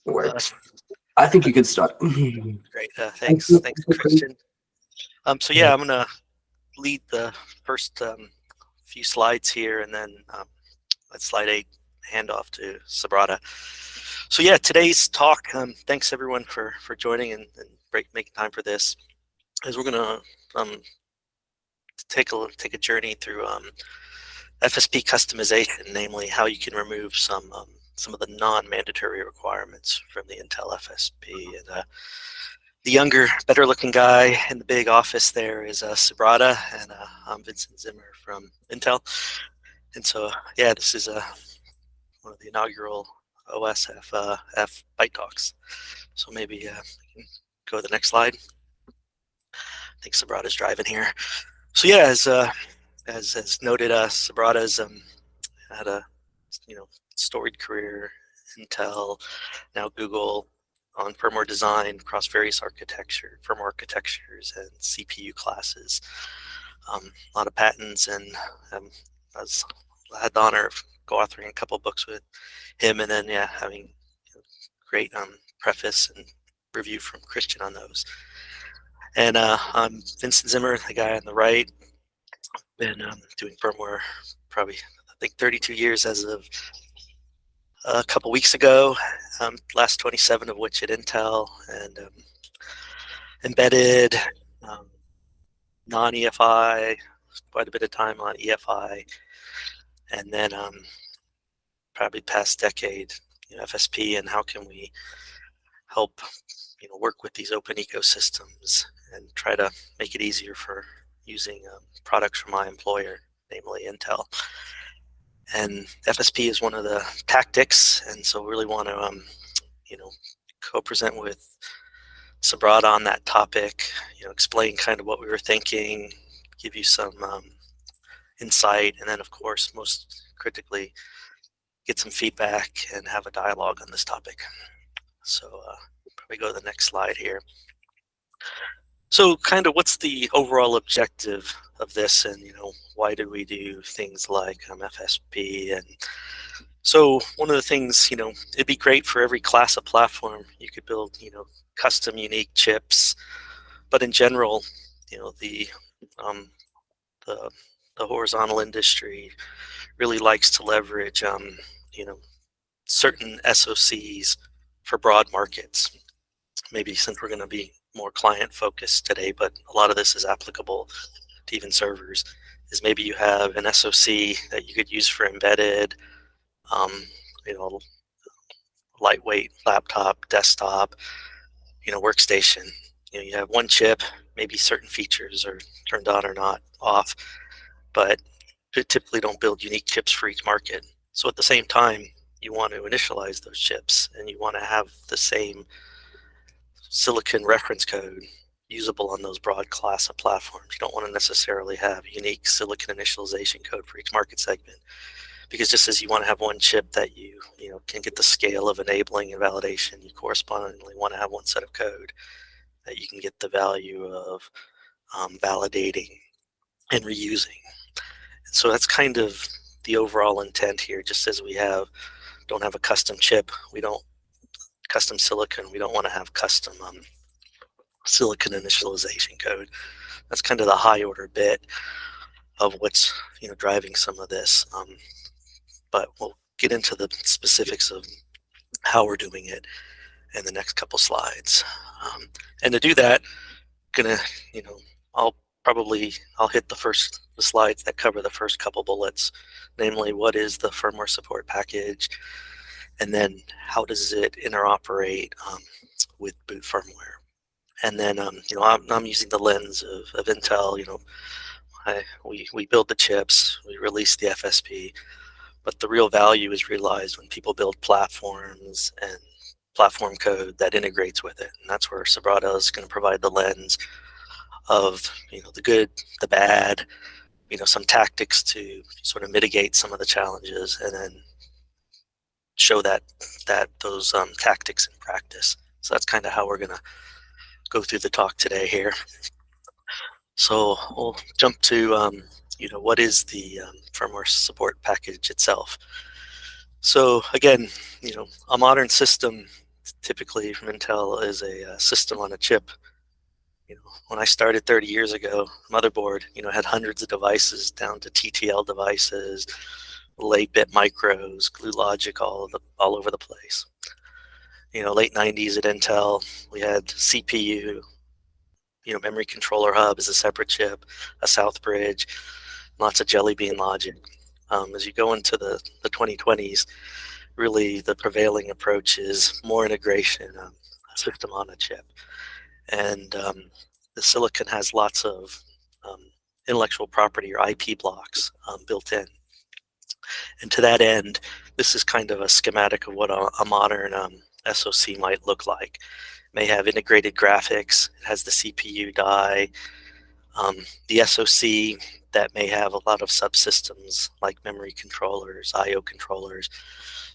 Works. I think you can start. Great. Thanks, Christian. So yeah, I'm gonna lead the first few slides here, and then at slide 8, hand off to Subrata. So yeah, today's talk. Thanks everyone for joining and making time for this. As we're gonna take a journey through FSP customization, namely how you can remove some of the non-mandatory requirements from the Intel FSP. And the younger, better-looking guy in the big office there is Subrata, and I'm Vincent Zimmer from Intel. And so, yeah, this is one of the inaugural OSFF ByteTalks. So maybe we can go to the next slide. I think Subrata's driving here. So yeah, as noted, Subrata's had a storied career, Intel, now Google, on firmware design across various firmware architectures and CPU classes. A lot of patents, and I had the honor of co-authoring a couple books with him, and then having great preface and review from Christian on those. And I'm Vincent Zimmer, the guy on the right. Been doing firmware probably, I think, 32 years as of a couple weeks ago, last 27 of which at Intel, and embedded, non-EFI, quite a bit of time on EFI, and then probably past decade, FSP, and how can we help work with these open ecosystems and try to make it easier for using products from my employer, namely Intel. And FSP is one of the tactics, and so really want to co-present with Subrata on that topic, explain kind of what we were thinking, give you some insight, and then of course, most critically, get some feedback and have a dialogue on this topic. So probably go to the next slide here. So kind of what's the overall objective of this, and why do we do things like FSP? And so one of the things, it'd be great for every class of platform. You could build, custom unique chips, but in general, the horizontal industry really likes to leverage, certain SoCs for broad markets. Maybe since we're going to be more client focused today, but a lot of this is applicable to even servers, is maybe you have an SoC that you could use for embedded, lightweight laptop, desktop, workstation. You have one chip, maybe certain features are turned on or not off, but you typically don't build unique chips for each market. So at the same time, you want to initialize those chips, and you want to have the same silicon reference code usable on those broad class of platforms. You don't want to necessarily have unique silicon initialization code for each market segment, because just as you want to have one chip that you can get the scale of enabling and validation, you correspondingly want to have one set of code that you can get the value of validating and reusing. And so that's kind of the overall intent here. Just as we don't have a custom chip, custom silicon, we don't want to have custom silicon initialization code. That's kind of the high order bit of what's driving some of this, but we'll get into the specifics of how we're doing it in the next couple slides. And to do that, I'll hit the slides that cover the first couple bullets, namely what is the firmware support package, and then how does it interoperate with boot firmware. And then I'm using the lens of Intel. We build the chips, we release the FSP, but the real value is realized when people build platforms and platform code that integrates with it. And that's where Subrata is going to provide the lens of the good, the bad, some tactics to sort of mitigate some of the challenges, and then show those tactics in practice. So that's kind of how we're going to go through the talk today here. So we'll jump to what is the firmware support package itself. So again, a modern system typically from Intel is a system on a chip. When I started 30 years ago, motherboard, had hundreds of devices down to TTL devices, 8-bit micros, glue logic, all over the place. Late 90s at Intel, we had CPU, memory controller hub is a separate chip, a South Bridge, lots of jelly bean logic. As you go into the 2020s, really the prevailing approach is more integration, a system on a chip. And the silicon has lots of intellectual property or IP blocks built in. And to that end, this is kind of a schematic of what a modern SoC might look like. It may have integrated graphics, it has the CPU die, the SoC that may have a lot of subsystems like memory controllers, I/O controllers.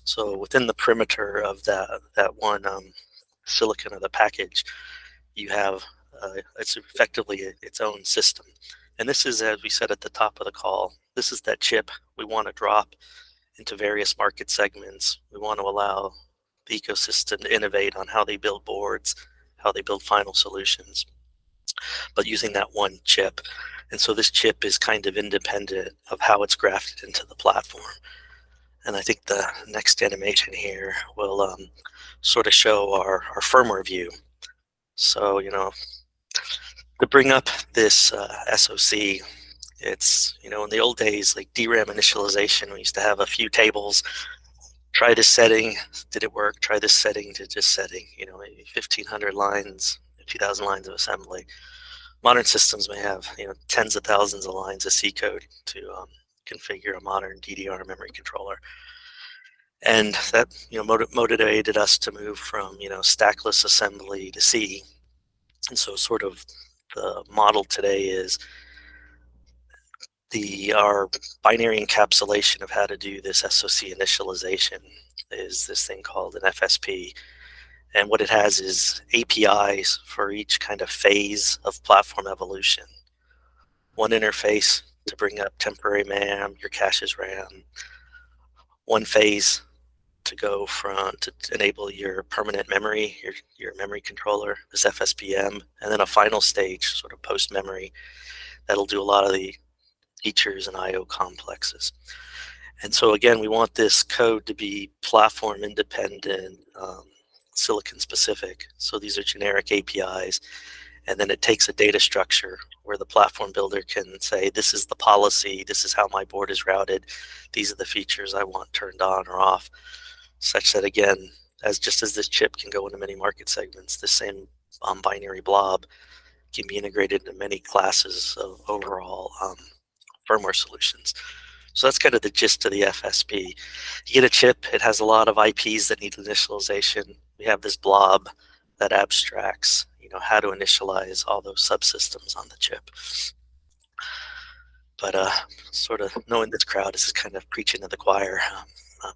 So within the perimeter of that one silicon of the package, you have it's effectively its own system. And this is, as we said at the top of the call, this is that chip we want to drop into various market segments. We want to allow the ecosystem to innovate on how they build boards, how they build final solutions, but using that one chip. And so this chip is kind of independent of how it's grafted into the platform. And I think the next animation here will sort of show our firmware view. So, to bring up this SoC, it's, in the old days, like DRAM initialization, we used to have a few tables. Try this setting, did it work? Try this setting, did this setting? Maybe 1,500 lines, 2,000 lines of assembly. Modern systems may have, tens of thousands of lines of C code to configure a modern DDR memory controller. And that, motivated us to move from, stackless assembly to C. And so sort of the model today is our binary encapsulation of how to do this SoC initialization is this thing called an FSP. And what it has is APIs for each kind of phase of platform evolution. One interface to bring up temporary RAM, your cache's RAM. One phase to go to enable your permanent memory, your memory controller, this FSPM, and then a final stage, sort of post-memory, that'll do a lot of the features and I/O complexes. And so again, we want this code to be platform independent, silicon specific. So these are generic APIs. And then it takes a data structure where the platform builder can say, this is the policy, this is how my board is routed, these are the features I want turned on or off, such that again, just as this chip can go into many market segments, the same binary blob can be integrated into many classes of overall firmware solutions. So that's kind of the gist of the FSP. You get a chip, it has a lot of IPs that need initialization. We have this blob that abstracts, how to initialize all those subsystems on the chip. But sort of knowing this crowd, this is kind of preaching to the choir.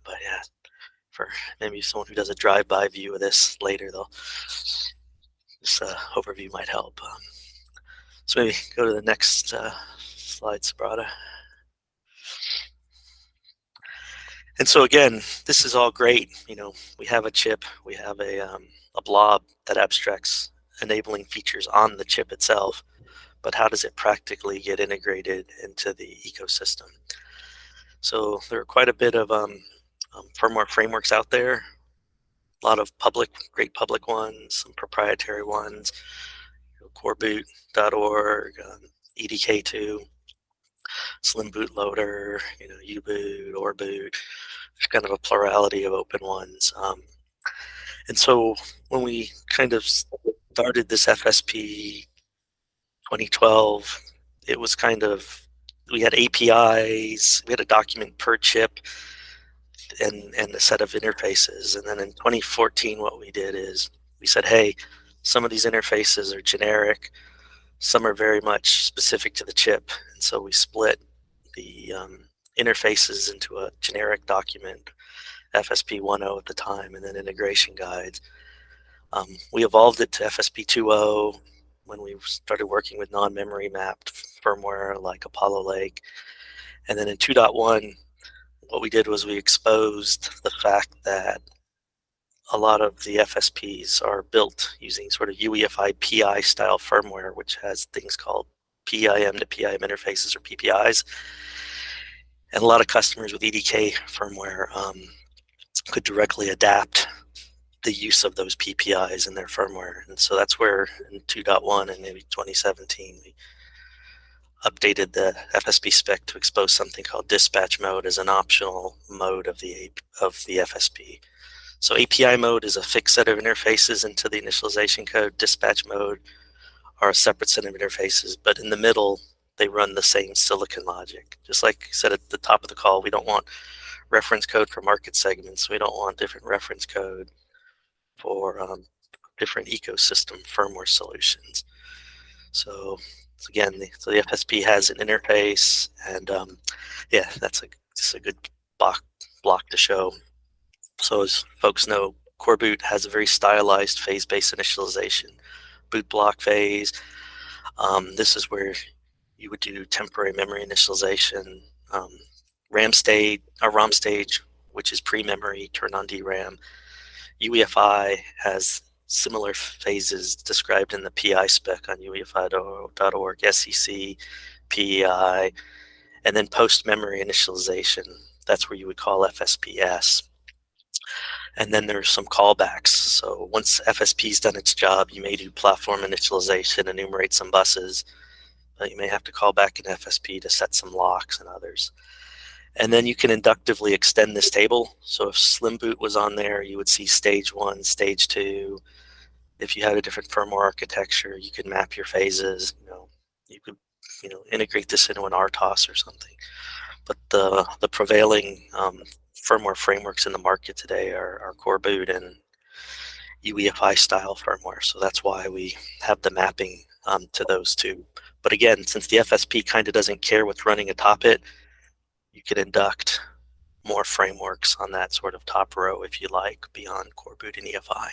But yeah, for maybe someone who does a drive-by view of this later, this overview might help. So maybe go to the next slide, Subrata. And so again, this is all great. We have a chip, we have a blob that abstracts enabling features on the chip itself, but how does it practically get integrated into the ecosystem? So there are quite a bit of firmware frameworks out there, a lot of great public ones, some proprietary ones, coreboot.org, EDK2, Slim Bootloader, U-boot, or boot. There's kind of a plurality of open ones. And so when we kind of started this FSP 2012, it was we had APIs, we had a document per chip and a set of interfaces. And then in 2014, what we did is we said, hey, some of these interfaces are generic, some are very much specific to the chip. And so we split the interfaces into a generic document, FSP 1.0 at the time, and then integration guides. We evolved it to FSP 2.0 when we started working with non-memory mapped firmware like Apollo Lake. And then in 2.1, what we did was we exposed the fact that a lot of the FSPs are built using sort of UEFI PI style firmware, which has things called PIM to PIM interfaces or PPIs. And a lot of customers with EDK firmware could directly adapt the use of those PPIs in their firmware. And so that's where in 2.1 and maybe 2017, we updated the FSP spec to expose something called dispatch mode as an optional mode of the FSP. So API mode is a fixed set of interfaces into the initialization code. Dispatch mode are a separate set of interfaces, but in the middle, they run the same silicon logic. Just like I said at the top of the call, we don't want reference code for market segments. We don't want different reference code for different ecosystem firmware solutions. So again, so the FSP has an interface, and yeah, that's just a good block to show. So as folks know, Core Boot has a very stylized phase-based initialization. Boot block phase. This is where you would do temporary memory initialization. RAM stage, which is pre-memory, turn on DRAM. UEFI has similar phases described in the PI spec on uefi.org, SEC, PEI, and then post-memory initialization. That's where you would call FSPS. And then there's some callbacks. So once FSP's done its job, you may do platform initialization, enumerate some buses, but you may have to call back an FSP to set some locks and others. And then you can inductively extend this table. So if Slim Boot was on there, you would see stage 1, stage 2. If you had a different firmware architecture, you could map your phases. You could integrate this into an RTOS or something. But the prevailing firmware frameworks in the market today are Core Boot and UEFI style firmware. So that's why we have the mapping to those two. But again, since the FSP kind of doesn't care what's running atop it, you can induct more frameworks on that sort of top row if you like, beyond Core Boot and EFI.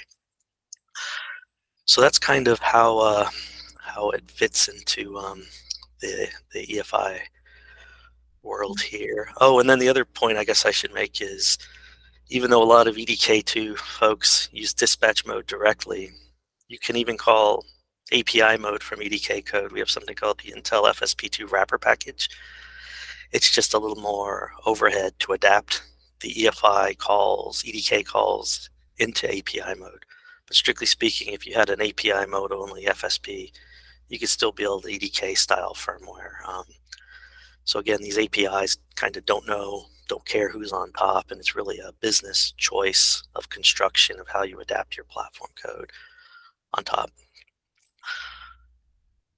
So that's kind of how it fits into the EFI world here. Oh, and then the other point I guess I should make is, even though a lot of EDK2 folks use dispatch mode directly, you can even call API mode from EDK code. We have something called the Intel FSP2 wrapper package. It's just a little more overhead to adapt the EFI calls, EDK calls into API mode. But strictly speaking, if you had an API mode only FSP, you could still build EDK style firmware. So again, these APIs kind of don't care who's on top, and it's really a business choice of construction of how you adapt your platform code on top.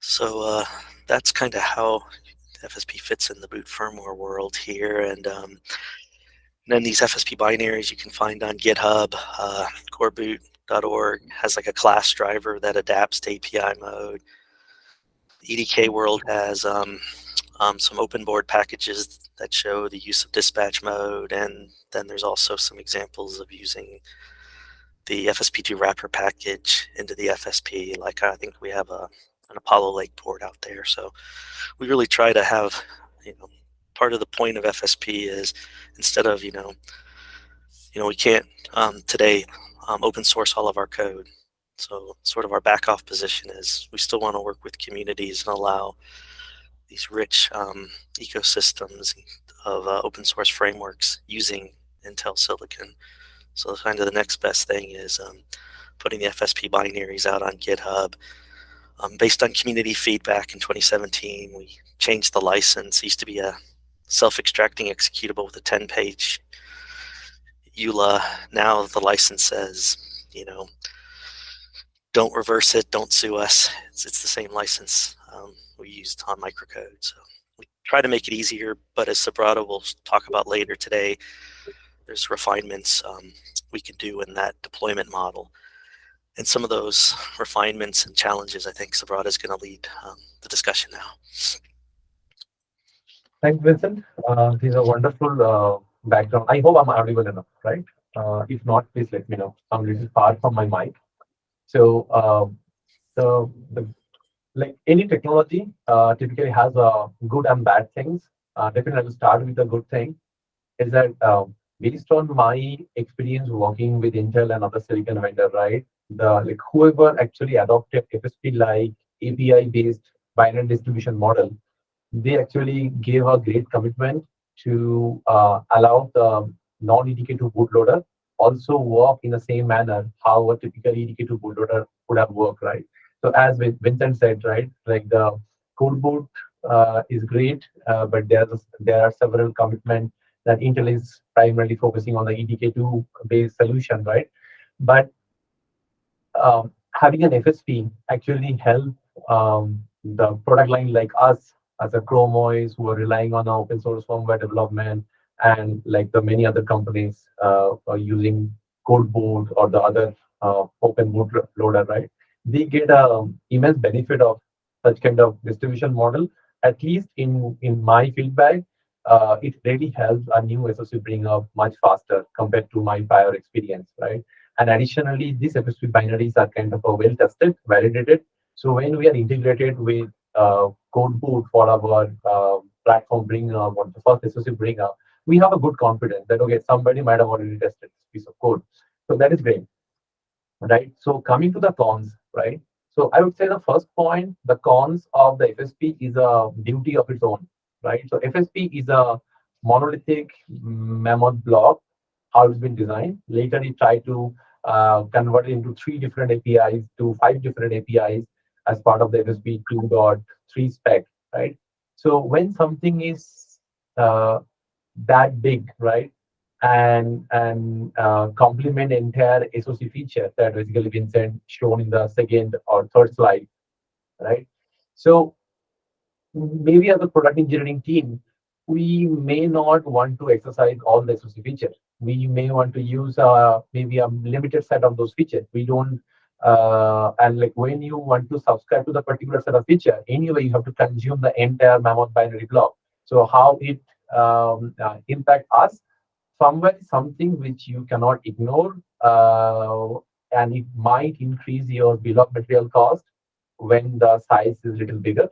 So that's kind of how FSP fits in the boot firmware world here. And then these FSP binaries you can find on GitHub. Coreboot.org has like a class driver that adapts to API mode. The EDK world has some open board packages that show the use of dispatch mode, and then there's also some examples of using the FSP2 wrapper package into the FSP. Like I think we have an Apollo Lake port out there. So we really try to have, part of the point of FSP is, instead of, we can't today open source all of our code. So sort of our back off position is we still want to work with communities and allow these rich ecosystems of open source frameworks using Intel silicon. So kind of the next best thing is putting the FSP binaries out on GitHub. Based on community feedback in 2017, we changed the license. It used to be a self-extracting executable with a 10-page EULA. Now the license says, don't reverse it, don't sue us. It's the same license we used on microcode. So we try to make it easier, but as Subrata will talk about later today, there's refinements we can do in that deployment model. And some of those refinements and challenges, I think Subrata is going to lead the discussion now. Thanks, Vincent. This is a wonderful background. I hope I'm audible enough, right? If not, please let me know. I'm a little far from my mic. So like any technology typically has good and bad things. Definitely, I will start with a good thing. Is that based on my experience working with Intel and other silicon vendor, right? The like whoever actually adopted FSP like API based binary distribution model, they actually gave a great commitment to allow the non-EDK2 bootloader also work in the same manner how a typical EDK2 bootloader would have worked, right? So as Vincent said, right, like the code boot is great, but there are several commitments that Intel is primarily focusing on the EDK2 based solution, right? But having an FSP actually help the product line like us as a Chrome OS who are relying on open source firmware development and like the many other companies are using code boot or the other open boot loader, right? They get a immense benefit of such kind of distribution model. At least in my feedback, it really helps a new SoC bring up much faster compared to my prior experience, right? And additionally, these FSP binaries are kind of well tested, validated. So when we are integrated with code boot for our platform bring up or the first SoC bring up, we have a good confidence that okay, somebody might have already tested this piece of code. So that is great, right? So coming to the cons, right? So I would say the first point, the cons of the FSP is a beauty of its own, right? So FSP is a monolithic mammoth block, how it's been designed. Later, he tried to convert it into three different APIs to five different APIs as part of the FSP 2.3 spec, right? So when something is that big, right, and complement entire SoC feature that basically Vincent shown in the second or third slide, right? So maybe as a product engineering team, we may not want to exercise all the SoC features. We may want to use maybe a limited set of those features. We don't, and like when you want to subscribe to the particular set of feature, anyway, you have to consume the entire mammoth binary block. So how it impact us? Firmware is something which you cannot ignore, and it might increase your bill of material cost when the size is little bigger.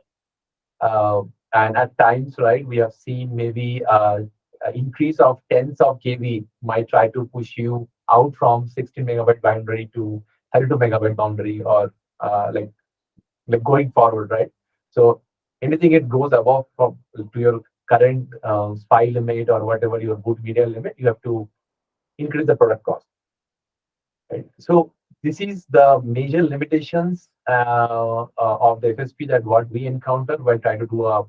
Uh, and at times, right, we have seen maybe an increase of tens of kV might try to push you out from 16 megabyte boundary to 32 megabyte boundary or like going forward, right? So anything it goes above from to your current SPI limit or whatever your boot media limit, you have to increase the product cost, right? So this is the major limitations of the FSP that what we encounter while trying to do a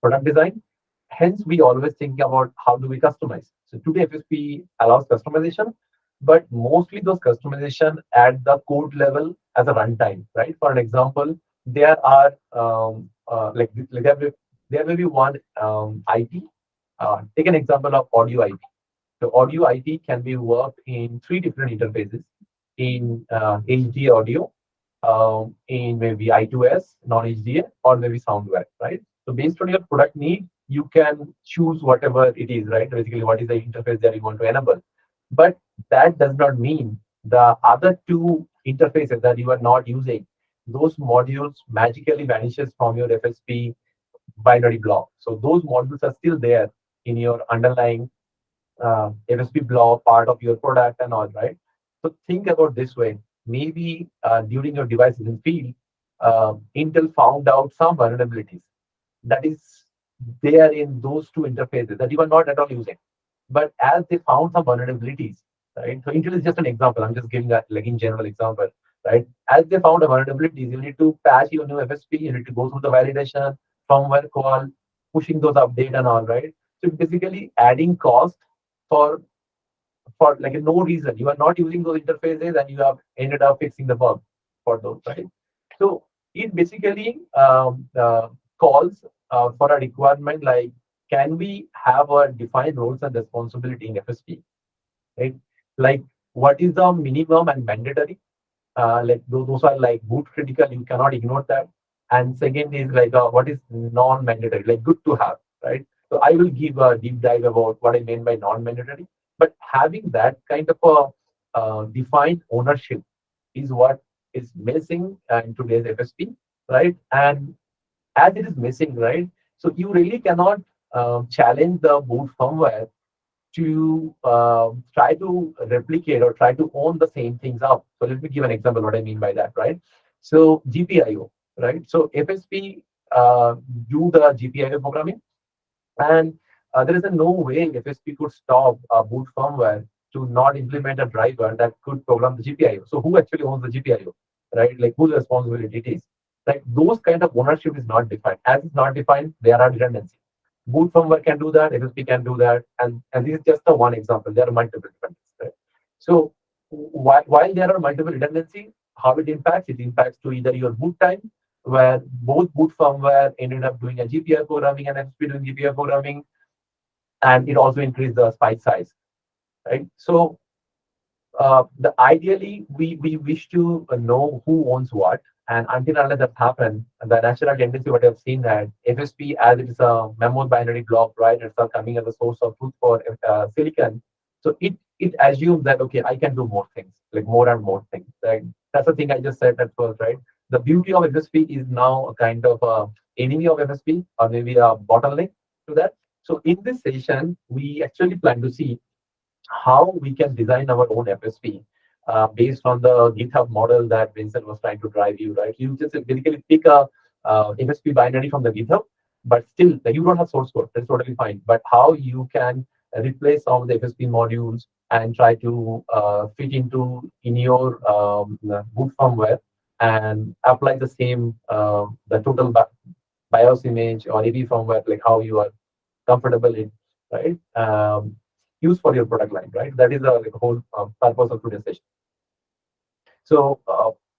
product design. Hence, we always think about how do we customize. So today, FSP allows customization, but mostly those customization at the code level as a runtime, right? For an example, there are there may be one IP. Take an example of audio IP. So audio IP can be worked in three different interfaces in HD audio, in maybe I2S, non-HDA, or maybe soundware, right? So based on your product need, you can choose whatever it is, right? Basically, what is the interface that you want to enable. But that does not mean the other two interfaces that you are not using, those modules magically vanishes from your FSP binary block. So those modules are still there in your underlying FSP block part of your product and all, right? So think about this way. Maybe during your device is in field, Intel found out some vulnerabilities that is there in those two interfaces that you are not at all using. But as they found some vulnerabilities, right? So Intel is just an example. I'm just giving that like in general example, right? As they found a vulnerabilities, you need to patch your new FSP, you need to go through the validation, firmware call, pushing those update and all, right? So basically adding cost for like no reason. You are not using those interfaces and you have ended up fixing the bug for those, right? So it basically calls for a requirement like, can we have a defined roles and responsibility in FSP, right? Like, what is the minimum and mandatory? Like those are like boot critical, you cannot ignore that. And second is like what is non-mandatory, like good to have, right? So I will give a deep dive about what I mean by non-mandatory. But having that kind of a defined ownership is what is missing in today's FSP, right? And as it is missing, right? So you really cannot challenge the boot firmware to try to replicate or try to own the same things up. So let me give an example what I mean by that, right? So GPIO, right? So FSP do the GPIO programming, and there is no way FSP could stop boot firmware to not implement a driver that could program the GPIO. So who actually owns the GPIO, right? Like whose responsibility it is? Like those kind of ownership is not defined. As it's not defined, there are redundancies. Boot firmware can do that, FSP can do that, and this is just the one example. There are multiple redundancies. Right? So while there are multiple redundancies, how it impacts? It impacts to either your boot time, where both boot firmware ended up doing a GPI programming and FSP doing GPI programming, and it also increased the spike size, right? So the ideally we wish to know who owns what, and until unless that happens, the natural tendency what I've seen that FSP as it is a memo binary block, right? It's coming as a source of truth for silicon. So it assumes that okay, I can do more things, like more and more things. Right? That's the thing I just said at first, right? The beauty of FSP is now a kind of enemy of FSP, or maybe a bottleneck to that. So in this session, we actually plan to see how we can design our own FSP based on the GitHub model that Vincent was trying to drive you, right? You just basically pick a FSP binary from the GitHub, but still like, you don't have source code. That's totally fine. But how you can replace some of the FSP modules and try to fit into in your boot firmware and apply the same the total BIOS image or AV firmware, like how you are comfortable in, right? Use for your product line, right? That is the like, whole purpose of today's session. So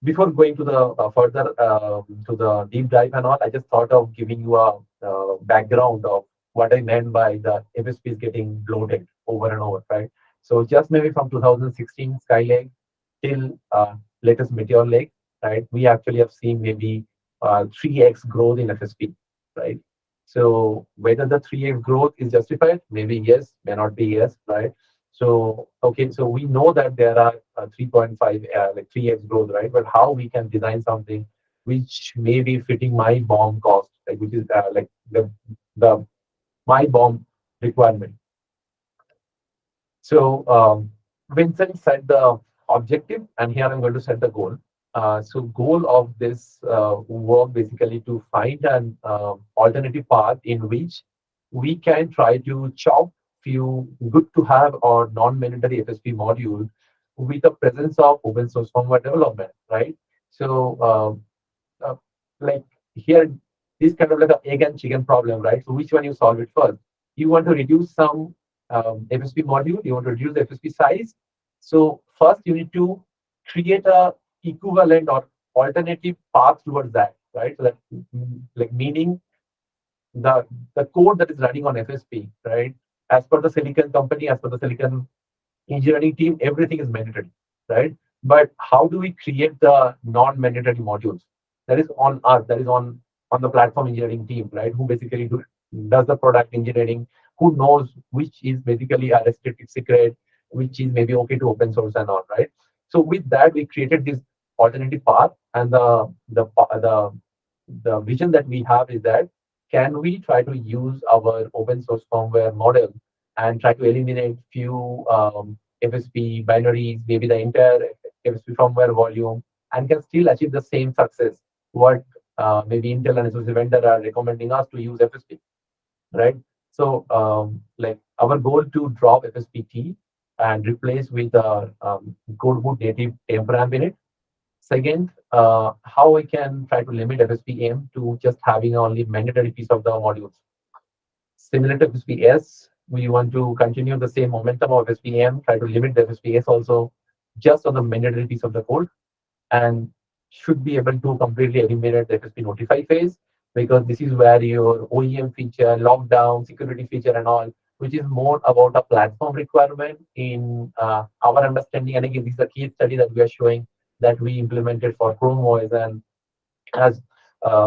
before going to the further to the deep dive and all, I just thought of giving you a background of what I meant by the FSP is getting bloated over and over, right? So just maybe from 2016 Skylake till latest Meteor Lake, right? We actually have seen maybe 3x growth in FSP, right? So whether the 3x growth is justified, maybe yes, may not be yes, right? So okay, so we know that there are 3.5 like 3x growth, right? But how we can design something which may be fitting my BOM cost, like which is like the my BOM requirement. So Vincent set the objective, and here I'm going to set the goal. So goal of this work basically to find an alternative path in which we can try to chop few good to have or non-mandatory FSP modules with the presence of open source firmware development, right? So like here, this kind of like a egg and chicken problem, right? So which one you solve it first? You want to reduce some FSP module, you want to reduce the FSP size. So first you need to create a equivalent or alternative path towards that, right? So that like meaning the code that is running on FSP, right? As per the silicon company, as per the silicon engineering team, everything is mandatory, right? But how do we create the non-mandatory modules? That is on us. That is on the platform engineering team, right? Who basically does the product engineering, who knows which is basically a restricted secret, which is maybe okay to open source and all, right? So with that, we created this alternative path, and the vision that we have is that can we try to use our open source firmware model and try to eliminate few FSP binaries, maybe the entire FSP firmware volume, and can still achieve the same success what maybe Intel and associate vendor are recommending us to use FSP, right? So like our goal to drop FSPT and replace with a codebook native temp in it. Second, how I can try to limit FSP-M to just having only mandatory piece of the modules. Similar to FSP-S, we want to continue the same momentum of FSP-M, try to limit the FSP-S also just on the mandatory piece of the code, and should be able to completely eliminate the FSP notify phase, because this is where your OEM feature, lockdown, security feature and all, which is more about a platform requirement in our understanding. And again, this is a case study that we are showing that we implemented for Chrome OS. And as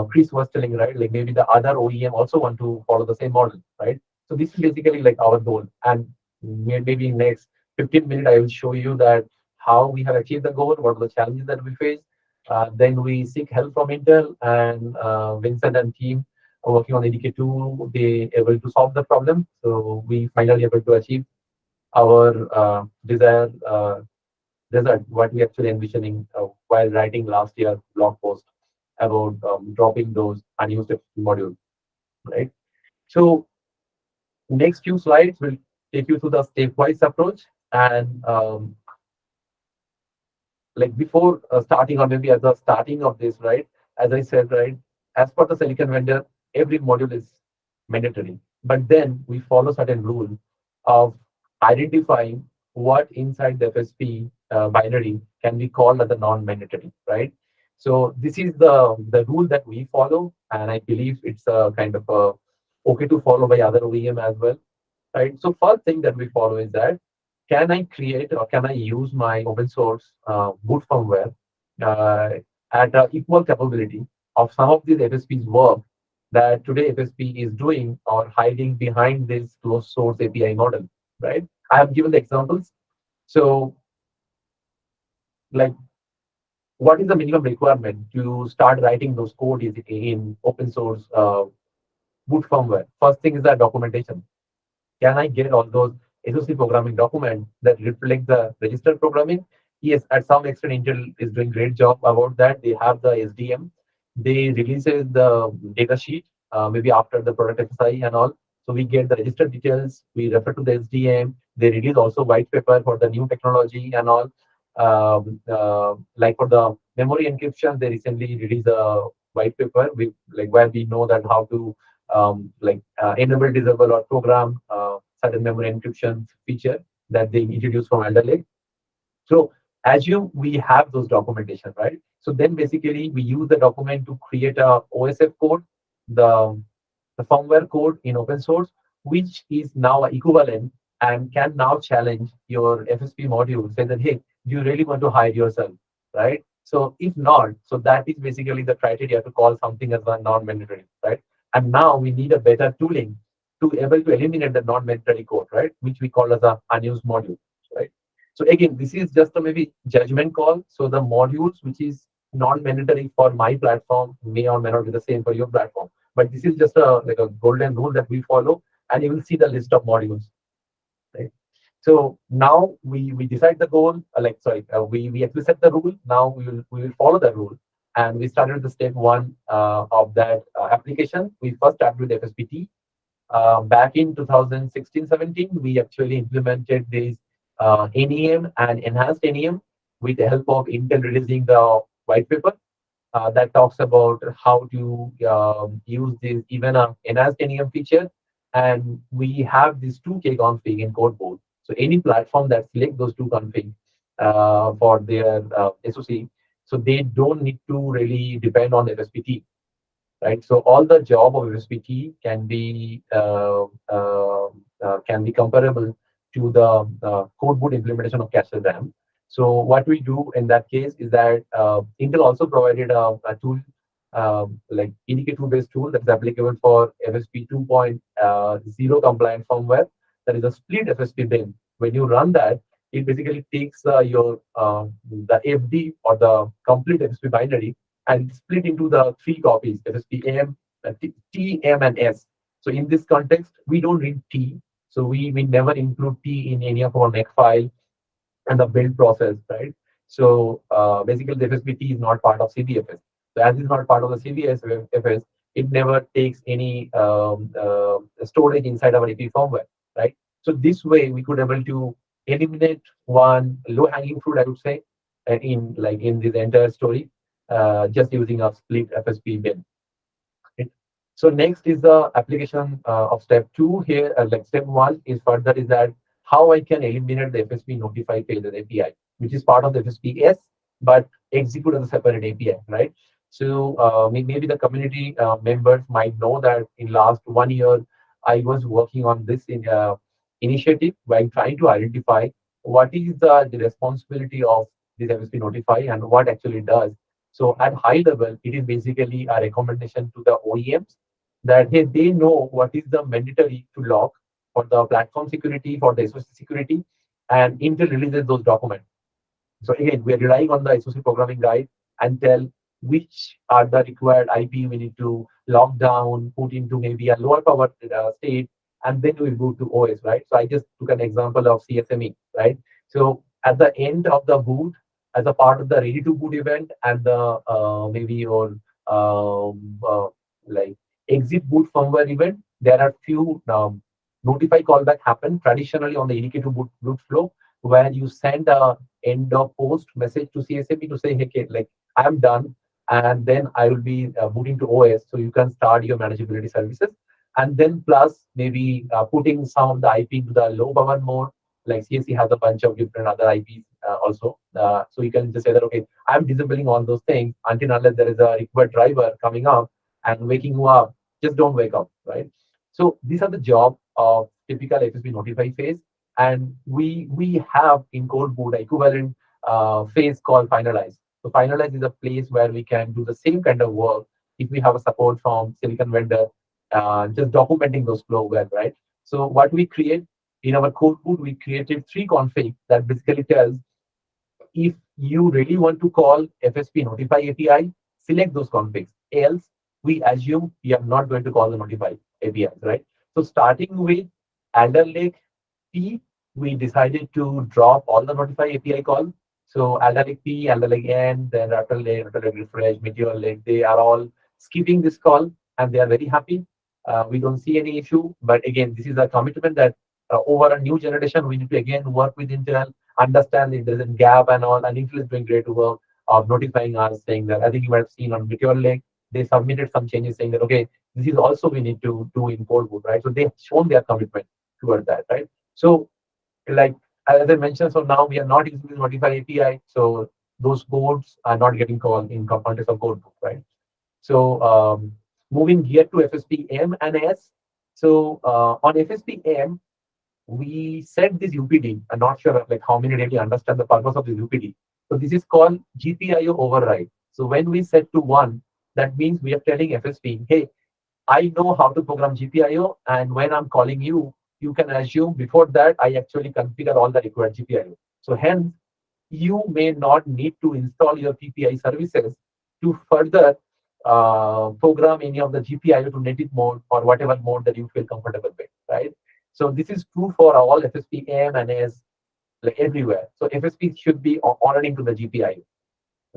Chris was telling, right, like maybe the other OEM also want to follow the same model, right? So this is basically like our goal. And maybe next 15 minutes, I will show you that how we have achieved the goal, what are the challenges that we face. Then we seek help from Intel, and Vincent and team are working on ADK2. They able to solve the problem. So we finally able to achieve our desired result, what we actually envisioning while writing last year blog post about dropping those unused FSP modules, right? So next few slides will take you through the stepwise approach and like before starting or maybe at the starting of this, right? As I said, right, as per the silicon vendor, every module is mandatory. But then we follow certain rule of identifying what inside the FSP binary can be called as a non-mandatory, right? So this is the rule that we follow, and I believe it's a kind of a okay to follow by other OEM as well, right? So first thing that we follow is that can I create or can I use my open source boot firmware uh, at equal capability of some of these FSP's work that today FSP is doing or hiding behind this closed source API model, right? I have given the examples. So like what is the minimum requirement to start writing those code is in open source boot firmware? First thing is that documentation. Can I get all those SOC programming documents that reflect the registered programming? Yes, at some extent, Intel is doing great job about that. They have the SDM. They releases the data sheet, maybe after the product FSI and all. So we get the registered details. We refer to the SDM. They release also white paper for the new technology and all. Like for the memory encryption, they recently released a white paper with like where we know that how to enable, disable, or program certain memory encryption feature that they introduced from Alder Lake. So assume we have those documentation, right? So then basically we use the document to create a OSF code, the the firmware code in open source, which is now equivalent and can now challenge your FSP module, say that, hey, do you really want to hide yourself, right? So if not, so that is basically the criteria to call something as a non-mandatory, right? And now we need a better tooling to able to eliminate the non-mandatory code, right? Which we call as a unused module, right? So again, this is just a maybe judgment call. So the modules which is non-mandatory for my platform may or may not be the same for your platform. But this is just a like a golden rule that we follow, and you will see the list of modules. Right? So now we decide the goal. We actually set the rule. Now we will follow the rule, and we started the step one of that application. We first started with FSPT. Back in 2016-17, we actually implemented this NEM and enhanced NEM with the help of Intel releasing the white paper that talks about how to use this even enhanced NEM feature. And we have this 2K config in codeboard. So any platform that select those two config for their SOC, so they don't need to really depend on FSPT, right? So all the job of FSPT can be comparable to the code boot implementation of cache RAM. So what we do in that case is that Intel also provided a tool like EDK2 based tool that's applicable for FSP 2.0 compliant firmware. That is a split FSP bin. When you run that, it basically takes your the FD or the complete FSP binary and split into the three copies, FSP-AM, T, M, and S. So in this context, we don't read T. So we never include T in any of our make file and the build process, right? So basically, the FSPT is not part of CBFS. So as it's not part of the CBFS, it never takes any storage inside our AP firmware, right? So this way, we could able to eliminate one low-hanging fruit, I would say, in this entire story, just using a split FSP bin. Right? So next is the application of step two here. Like step one is further is that how I can eliminate the FSP notify failure API, which is part of the FSPS, but execute as a separate API, right? So maybe the community members might know that in last 1 year, I was working on this initiative while trying to identify what is the responsibility of this FSP notify and what actually does. So at high level, it is basically a recommendation to the OEMs that they know what is the mandatory to lock for the platform security, for the SOC security, and Intel releases those documents. So again, we are relying on the SOC programming guide and tell which are the required IP we need to lock down, put into maybe a lower power state, and then we move to OS, right? So I just took an example of CSME, right? So at the end of the boot, as a part of the ready to boot event and the maybe your um, uh, like exit boot firmware event, there are few notify callback happen traditionally on the indicator boot flow, where you send a end of post message to CSME to say, hey, kid, like I'm done, and then I will be booting to OS, so you can start your manageability services. And then plus maybe putting some of the IP into the low power mode, like CSC has a bunch of different other IPs also. So you can just say that, okay, I'm disabling all those things until unless there is a required driver coming up and waking you up, just don't wake up, right? So these are the job of typical FSP notify phase. And we have in cold boot equivalent phase called finalize. So finalize is a place where we can do the same kind of work if we have a support from silicon vendor, just documenting those flow well, right? So what we create in our code boot, we created 3 config that basically tells if you really want to call FSP notify API, select those configs. Else, we assume we are not going to call the notify APIs, right? So starting with Alder Lake P, we decided to drop all the notify API call. So Alder Lake P, Alder Lake N, then Raptor Lake Refresh, Meteor Lake, they are all skipping this call and they are very happy. We don't see any issue. But again, this is a commitment that over a new generation, we need to again work with Intel, understand if there's a gap and all. And Intel is doing great work of notifying us, saying that I think you might have seen on Meteor Lake, they submitted some changes saying that, okay, this is also we need to do in Cold Boot, right? So they've shown their commitment towards that, right? So like as I mentioned, so now we are not using the notify API. So those codes are not getting called in context of Cold Boot, right? So moving here to FSP M and S. So on FSP M, we set this UPD. I'm not sure like how many really understand the purpose of this UPD. So this is called GPIO override. So when we set to 1, that means we are telling FSP, hey, I know how to program GPIO, and when I'm calling you, you can assume before that I actually configure all the required GPIO. So hence, you may not need to install your PPI services to further program any of the GPIO to native mode or whatever mode that you feel comfortable with, right? So this is true for all FSP M and S, like everywhere. So FSP should be honoring to the GPIO,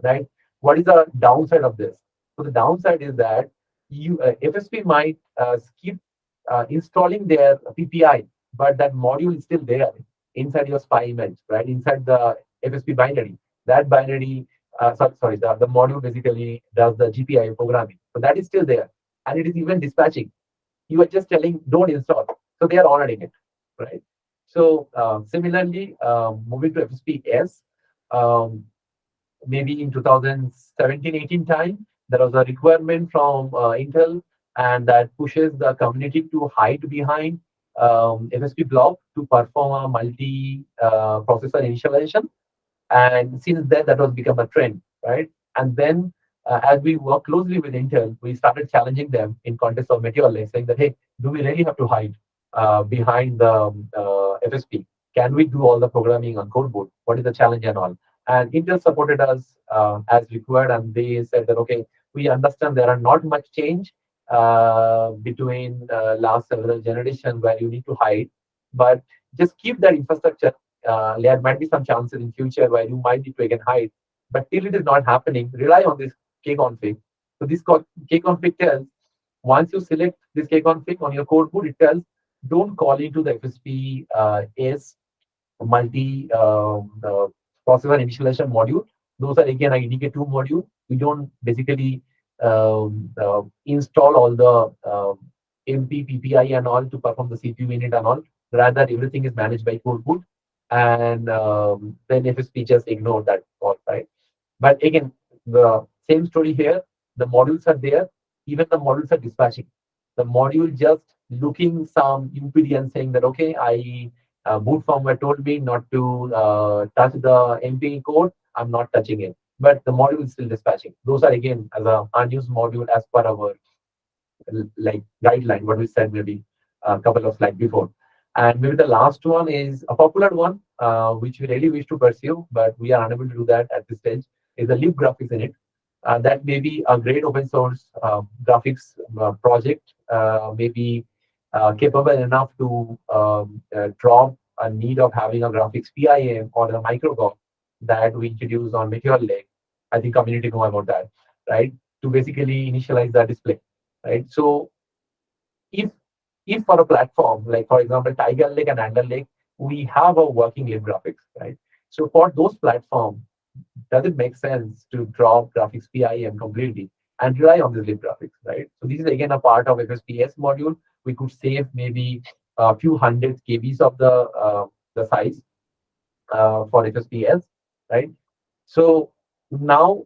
right? What is the downside of this? So the downside is that you FSP might skip installing their PPI, but that module is still there inside your SPY image, right? Inside the FSP binary. That binary, the module basically does the GPI programming. So that is still there. And it is even dispatching. You are just telling, don't install. So they are honoring it, right? So similarly, moving to FSP-S, maybe in 2017-18 time, there was a requirement from Intel, and that pushes the community to hide behind FSP block to perform a multi-processor initialization. And since then, that was become a trend, right? And then, as we work closely with Intel, we started challenging them in context of Meteor Lake, saying that, hey, do we really have to hide behind the FSP? Can we do all the programming on code boot? What is the challenge and all? And Intel supported us as required, and they said that, okay, we understand there are not much change between last several generations where you need to hide, but just keep that infrastructure. There might be some chances in future where you might need to again hide, but till it is not happening, rely on this kconfig. So this kconfig tells, once you select this kconfig on your code boot, it tells don't call into the FSP S multi processor initialization module. Those are again an indicate 2 module. We don't basically install all the MP, PPI and all to perform the CPU unit and all. Rather, everything is managed by code boot, and then FSP just ignore that all, right? But again, the same story here. The modules are there. Even the modules are dispatching. The module just looking some UPD and saying that, okay, I boot firmware told me not to touch the MP code. I'm not touching it. But the module is still dispatching. Those are again as a unused module as per our like guideline, what we said maybe a couple of slides before. And maybe the last one is a popular one, which we really wish to pursue, but we are unable to do that at this stage, is the loop graphics in it. That may be a great open source graphics project. Maybe capable enough to drop a need of having a graphics PIM or a microGOG that we introduced on Meteor Lake. I think community know about that, right? To basically initialize that display, right? So if if for a platform like, for example, Tiger Lake and Andal Lake, we have a working lib graphics, right? So for those platforms, does it make sense to drop graphics PIM completely and rely on this lib graphics, right? So this is again a part of FSPS module. We could save maybe a few hundred KBs of the size for FSPS, right? So now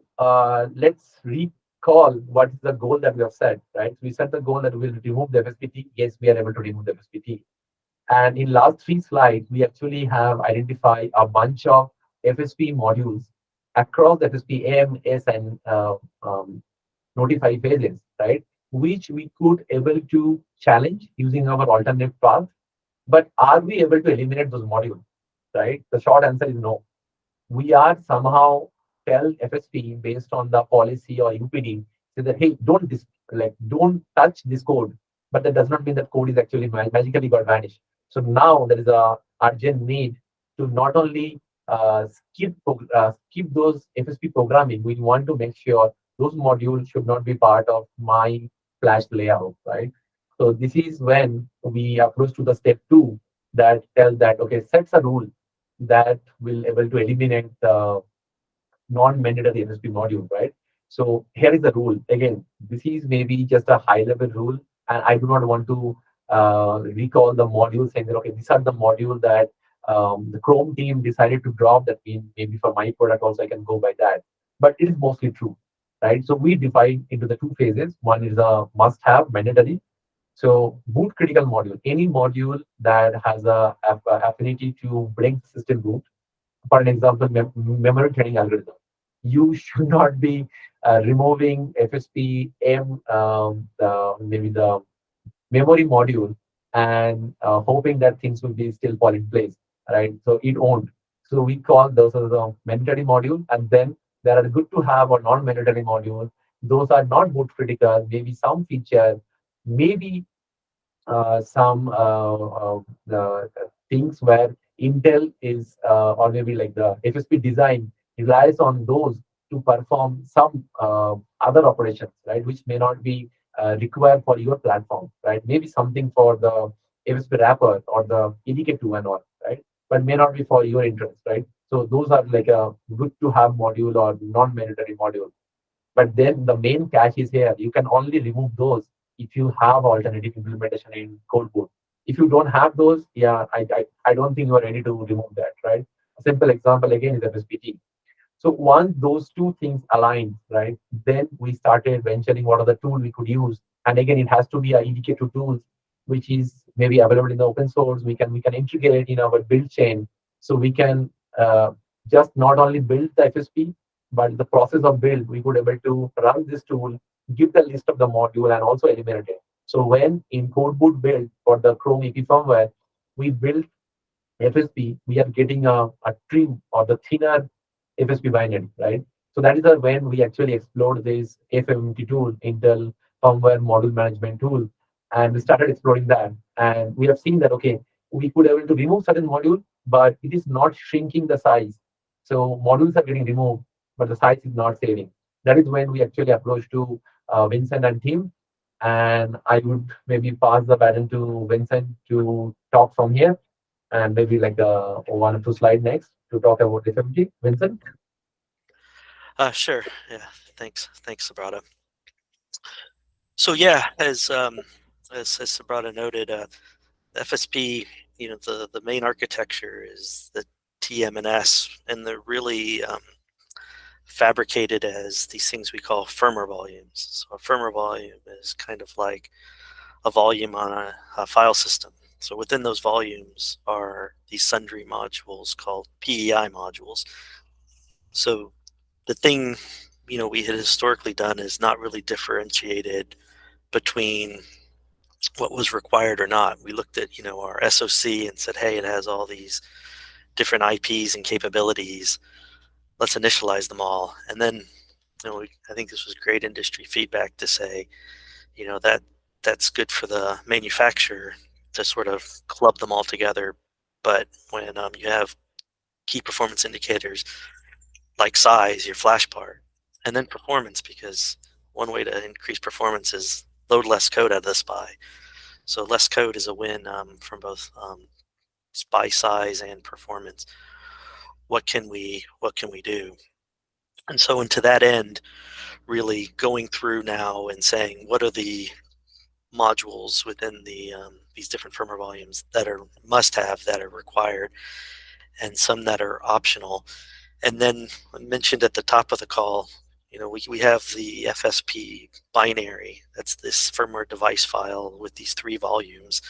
let's recall what is the goal that we have set, right? We set the goal that we will remove the FSPT. Yes, we are able to remove the FSPT. And in last three slides, we actually have identified a bunch of FSP modules across the FSP AM, S, and notify phases, right? Which we could able to challenge using our alternate path. But are we able to eliminate those modules, right? The short answer is no. We are somehow tell FSP based on the policy or UPD say that, hey, don't touch this code, but that does not mean that code is actually magically got vanished. So now there is a urgent need to not only skip those FSP programming. We want to make sure those modules should not be part of my flash layout, right? So this is when we approach to the step two that tells that, okay, sets a rule that will able to eliminate the non-mandatory MSP module, right? So here is the rule. Again, this is maybe just a high-level rule, and I do not want to recall the module saying that, okay, these are the module that the Chrome team decided to drop. That means maybe for my product also I can go by that. But it is mostly true, right? So we divide into the two phases. One is a must-have, mandatory. So boot critical module, any module that has a affinity to bring system boot. For an example, memory training algorithm. You should not be removing FSP M, maybe the memory module, and hoping that things will be still fall in place, right? So it won't. So we call those as a mandatory module, and then there are good to have or non-mandatory module. Those are not boot critical. Maybe some feature, maybe some things where Intel is, or maybe like the FSP design relies on those to perform some other operations, right, which may not be required for your platform, right? Maybe something for the FSP wrapper or the EDK2 and all, right? But may not be for your interest, right? So those are like a good to have module or non-mandatory module. But then the main catch is here. You can only remove those if you have alternative implementation in Codeboot. If you don't have those, yeah, I don't think you are ready to remove that, right? A simple example again is FSPT. So once those two things align, right, then we started venturing what are the tools we could use. And again, it has to be a EDK2 tools, which is maybe available in the open source. We can integrate in our build chain. So we can just not only build the FSP, but the process of build, we could able to run this tool, give the list of the module and also eliminate it. So when in Codeboot build for the Chrome EP firmware, we build FSP, we are getting a trim or the thinner FSP binary, right? So that is when we actually explored this FMT tool, Intel Firmware Module Management tool, and we started exploring that. And we have seen that, okay, we could able to remove certain module, but it is not shrinking the size. So modules are getting removed, but the size is not saving. That is when we actually approached to Vincent and team. And I would maybe pass the baton to Vincent to talk from here and maybe like one or two slide next to talk about FMG. Vincent? Sure. Yeah. Thanks, Subrata. So yeah, as Subrata noted, FSP, the main architecture is the TM&S, and they're really fabricated as these things we call firmware volumes. So a firmware volume is kind of like a volume on a file system. So within those volumes are these sundry modules called PEI modules. So the thing we had historically done is not really differentiated between what was required or not. We looked at our SoC and said, hey, it has all these different IPs and capabilities. Let's initialize them all. And then I think this was great industry feedback to say that that's good for the manufacturer to sort of club them all together. But when you have key performance indicators like size, your flash part, and then performance, because one way to increase performance is load less code out of the SPI. So less code is a win from both SPI size and performance. What can we do? And so, into that end, really going through now and saying what are the modules within these different firmware volumes that are must-have, that are required, and some that are optional. And then I mentioned at the top of the call, we have the FSP binary. That's this firmware device file with these 3 volumes.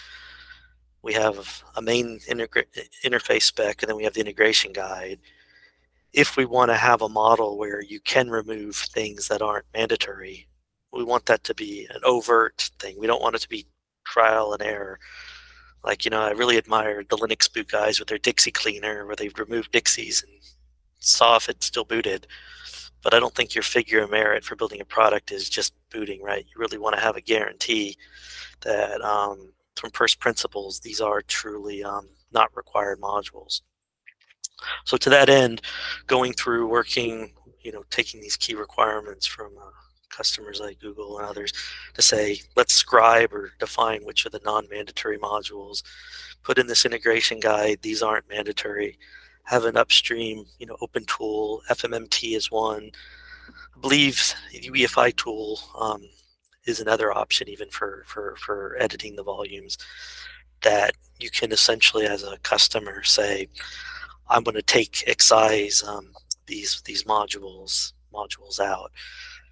We have a main interface spec, and then we have the integration guide. If we want to have a model where you can remove things that aren't mandatory, we want that to be an overt thing. We don't want it to be trial and error. Like, I really admired the Linux boot guys with their Dixie cleaner, where they removed Dixies and saw if it still booted. But I don't think your figure of merit for building a product is just booting, right? You really want to have a guarantee that from first principles, these are truly not required modules. So to that end, going through working, taking these key requirements from customers like Google and others to say, let's scribe or define which are the non-mandatory modules, put in this integration guide, these aren't mandatory, have an upstream, open tool, FMMT is one. I believe the UEFI tool is another option even for editing the volumes, that you can essentially as a customer say, I'm going to take excise these modules out.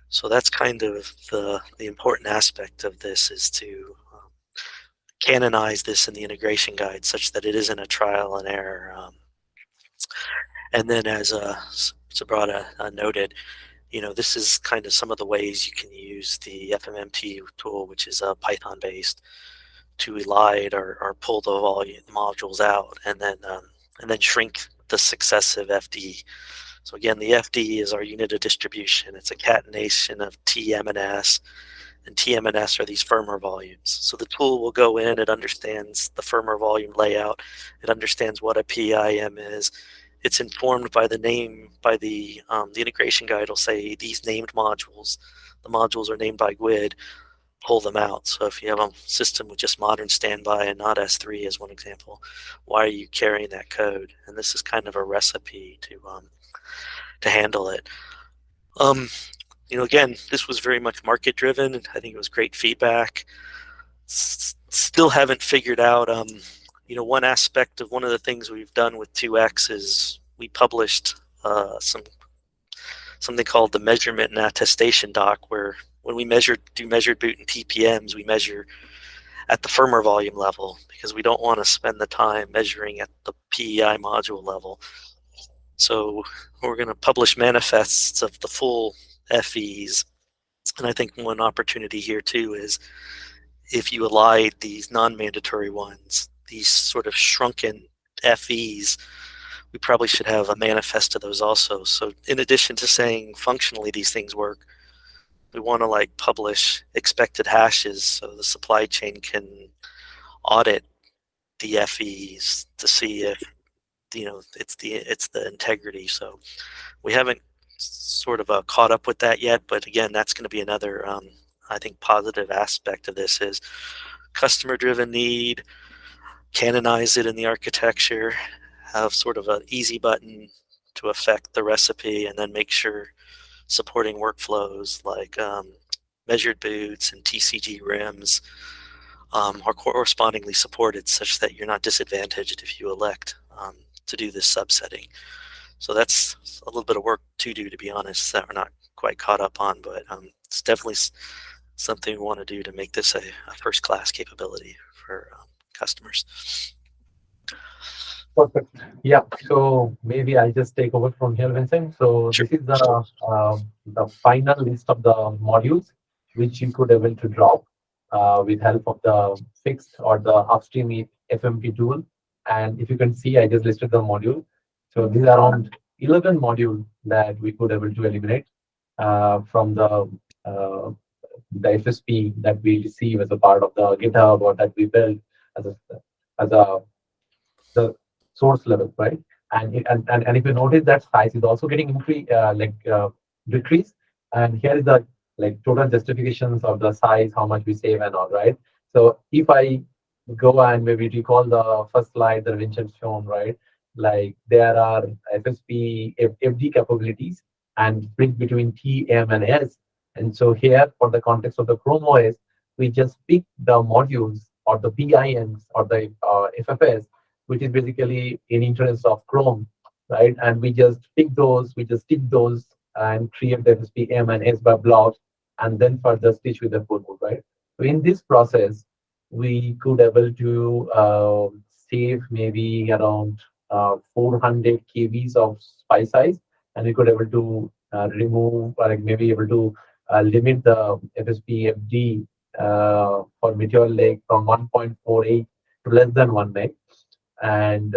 So that's kind of the important aspect of this, is to canonize this in the integration guide such that it isn't a trial and error. And then, as Subrata noted, this is kind of some of the ways you can use the FMMT tool, which is Python based, to elide or pull the volume modules out, and then shrink the successive FD. So again, the FD is our unit of distribution. It's a catenation of TM and S, and TM and S are these firmware volumes. So the tool will go in, it understands the firmware volume layout, it understands what a PIM is. It's informed by the name, by the integration guide will say these named modules. The modules are named by GUID, pull them out. So if you have a system with just modern standby and not S3 as one example, why are you carrying that code? And this is kind of a recipe to handle it. Again, this was very much market driven. I think it was great feedback. Still haven't figured out, one aspect of one of the things we've done with 2X is we published something called the measurement and attestation doc, where when we do measured boot and TPMs, we measure at the firmware volume level, because we don't want to spend the time measuring at the PEI module level. So we're going to publish manifests of the full FEs. And I think one opportunity here too is, if you elide these non-mandatory ones, these sort of shrunken FEs, we probably should have a manifest of those also. So in addition to saying functionally these things work, we want to publish expected hashes so the supply chain can audit the FEs to see if it's the integrity. So we haven't sort of caught up with that yet, but again, that's going to be another I think positive aspect of this, is customer driven need, canonize it in the architecture, have sort of an easy button to affect the recipe, and then make sure supporting workflows like measured boots and TCG rims are correspondingly supported, such that you're not disadvantaged if you elect to do this subsetting. So that's a little bit of work to do, to be honest, that we're not quite caught up on, but it's definitely something we want to do to make this a first-class capability for customers. Perfect. Yeah. So maybe I'll just take over from here, Vincent. So Sure. This is the final list of the modules which you could able to drop with help of the fixed or the upstream FMP tool. And if you can see, I just listed the module. So these are around 11 modules that we could able to eliminate from the the FSP that we receive as a part of the GitHub or that we build as a the source level, right? And if you notice that size is also getting decreased. And here is the total justifications of the size, how much we save and all, right? So if I go and maybe recall the first slide that Vincent shown, right? Like there are FSP FD capabilities and split between T, M, and S. And so here, for the context of the Chrome OS, we just pick the modules or the PINs or the FFS, which is basically in interest of Chrome, right? And we just pick those, we just stick those and create the FSP M and S by blocks, and then further stitch with the code book, right? So in this process, we could able to save maybe around 400 kbs of file size, and we could able to remove, or like maybe able to limit the FSP FD for Meteor Lake from 1.48 to less than 1 meg. And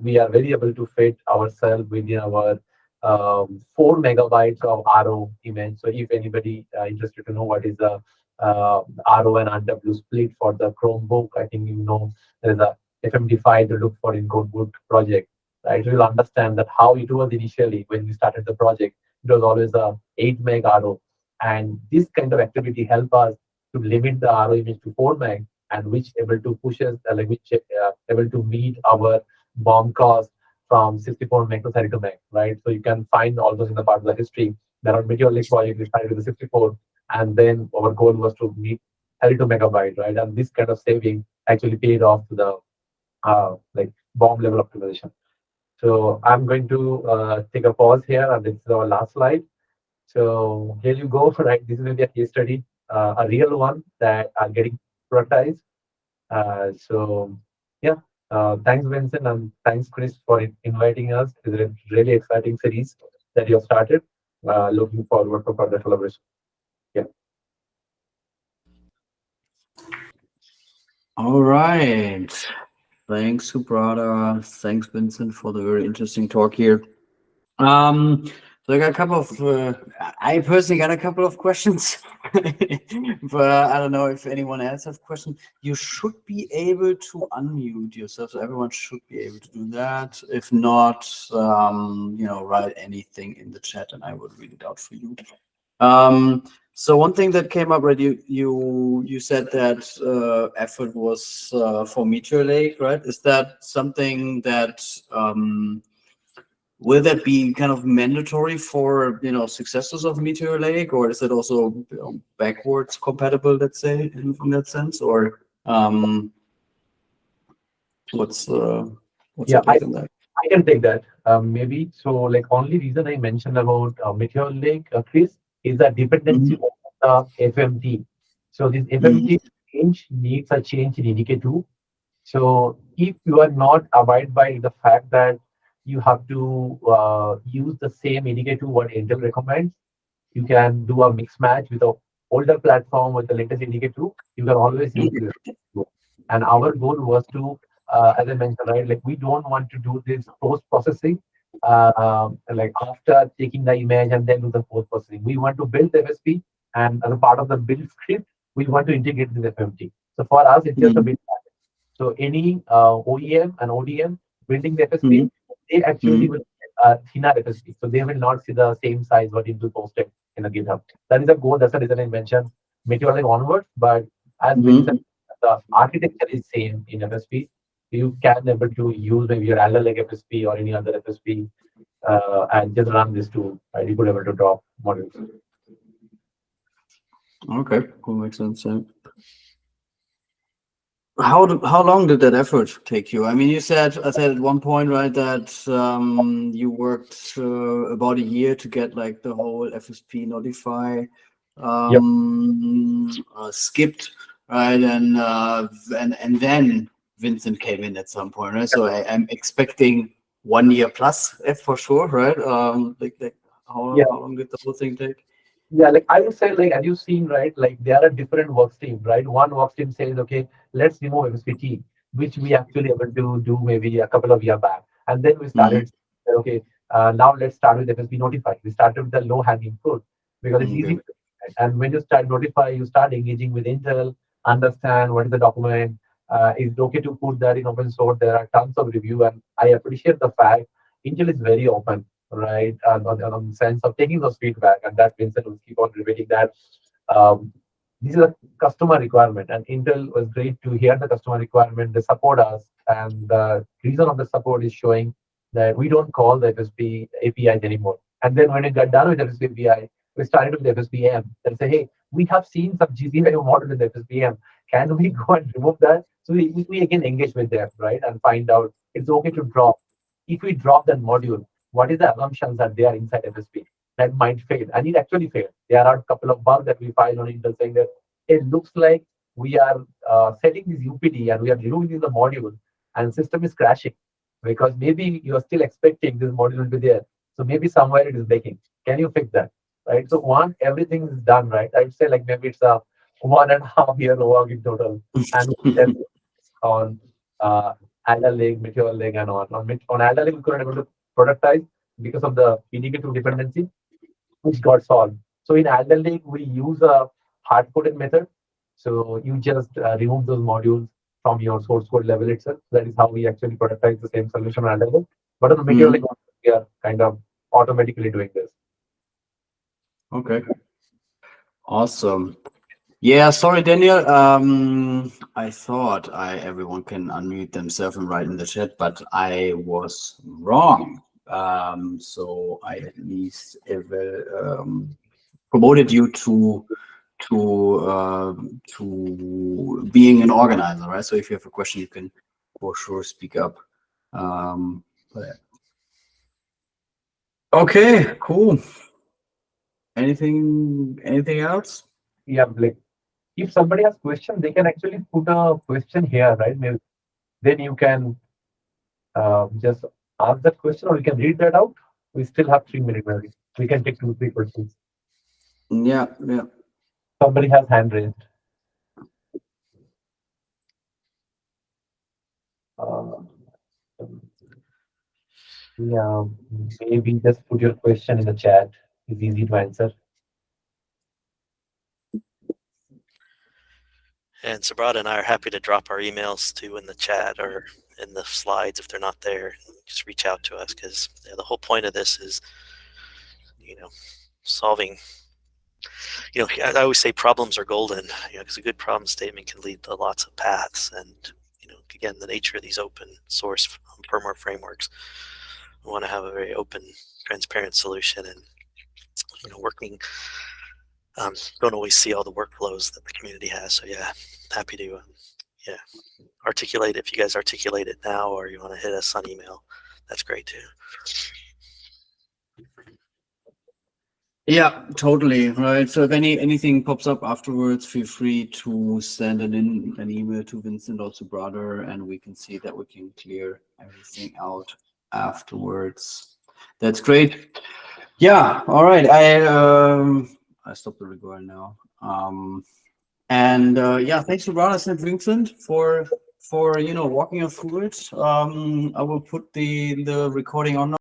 we are very able to fit ourselves within our 4 megabytes of RO image. So if anybody interested to know what is the RO and RW split for the Chromebook, I think you know there is a FMD file to look for in Codebook project. Right, you'll understand that how it was initially when we started the project. It was always a 8 meg RO, and this kind of activity help us to limit the RO image to 4 meg, and which able to push us, which able to meet our BOM cost from 64 meg to 32 meg, right? So you can find all those in the part of the history. There are Meteor Lake project, we started with the 64, and then our goal was to meet 32 megabyte, right? And this kind of saving actually paid off to the BOM level optimization. So I'm going to take a pause here, and this is our last slide. So here you go, right? This is going to be a case study, a real one that are getting productized. So yeah, thanks Vincent and thanks Chris for inviting us. It's a really exciting series that you have started. Looking forward to further collaboration. Yeah. All right. Thanks, Subrata. Thanks, Vincent, for the very interesting talk here. So I got a couple of, I personally got a couple of questions, but I don't know if anyone else has questions. You should be able to unmute yourself, so everyone should be able to do that. If not, write anything in the chat, and I would read it out for you. So one thing that came up, right? You said that effort was for Meteor Lake, right? Is that something that will that be kind of mandatory for successors of Meteor Lake, or is it also backwards compatible? Let's say in that sense, or what's Yeah, your take on that? I can take that. Maybe so. Like only reason I mentioned about Meteor Lake, Chris, is the dependency of the FMT. So this FMT change needs a change in EDK2. So if you are not abide by the fact that you have to use the same EDK2 what Intel recommends, you can do a mix match with a older platform with the latest EDK2. You can always use this. And our goal was to, as I mentioned, right, like we don't want to do this post processing, like after taking the image and then do the post processing. We want to build the FSP, and as a part of the build script, we want to integrate this FMT. So for us, it's just a bit. So any OEM and ODM building the FSP, they actually will thinner FSP. So they will not see the same size what Intel posted in the GitHub. That is a goal. That's the reason I mentioned Meteor Lake onwards. But as Vincent, the architecture is same in FSP. You can able to use maybe your Alder Lake FSP or any other FSP and just run this tool. Right? You could able to drop modules. Okay, cool, makes sense. Yeah. How long did that effort take you? I mean, I said at one point, right, that you worked about a year to get like the whole FSP notify skipped, right, and then Vincent came in at some point, right? So I'm expecting 1 year plus for sure, right? How long did the whole thing take? Yeah, like I would say, like as you've seen, right, like there are different work streams, right? One work stream says, okay, let's remove FSPT, which we actually able to do maybe a couple of years back. And then we started, okay, now let's start with FSP notify. We started with the low hanging fruit because it's easy. And when you start notify, you start engaging with Intel, understand what is the document. Is it okay to put that in open source? There are tons of review, and I appreciate the fact Intel is very open, right, on the sense of taking those feedback, and that Vincent will keep on repeating that. Um, this is a customer requirement, and Intel was great to hear the customer requirement. They support us, and the reason of the support is showing that we don't call the FSP APIs anymore. And then when we got done with FSP API, we started with the FSPM and say, hey, we have seen some GPIO model in the FSPM. Can we go and remove that? So we again engage with them, right, and find out it's okay to drop. If we drop that module, what is the assumptions that they are inside FSP? That might fail, and it actually failed. There are a couple of bugs that we filed on Intel saying that it looks like we are setting this UPD and we are removing the module, and system is crashing because maybe you are still expecting this module will be there. So maybe somewhere it is breaking. Can you fix that? Right. So one, everything is done right. I'd say like maybe it's a 1.5 year work in total, and on Alder Lake, Meteor Lake, and on Alder Lake we couldn't able to productize because of the indicative dependency, which got solved. So in Alder Lake we use a hard-coded method. So you just remove those modules from your source code level itself. That is how we actually productize the same solution on Alder Lake. But on the Meteor Lake, we are kind of automatically doing this. Okay. Awesome. Yeah, sorry, Daniel. I thought everyone can unmute themselves and write in the chat, but I was wrong. So I at least promoted you to being an organizer, right? So if you have a question, you can for sure speak up. Okay, cool. Anything else? Yeah, Blake. If somebody has question, they can actually put a question here, right? Maybe then you can just ask that question, or you can read that out. We still have 3 minutes, maybe. We can take 2, 3 questions. Yeah. Somebody has hand raised. Yeah, maybe just put your question in the chat. It's easy to answer. And Subrata and I are happy to drop our emails too in the chat or in the slides if they're not there. Just reach out to us because the whole point of this is, solving. I always say problems are golden, because a good problem statement can lead to lots of paths. And again, the nature of these open source firmware frameworks, we want to have a very open, transparent solution, and working. Don't always see all the workflows that the community has. So yeah, happy to articulate. If you guys articulate it now, or you want to hit us on email, that's great too. Yeah, totally. Right. So if anything pops up afterwards, feel free to send an email to Vincent or to Brother, and we can see that we can clear everything out afterwards. That's great. Yeah. All right. I stopped the recording now. And thanks to Brother and Vincent for walking us through it. I will put the recording on.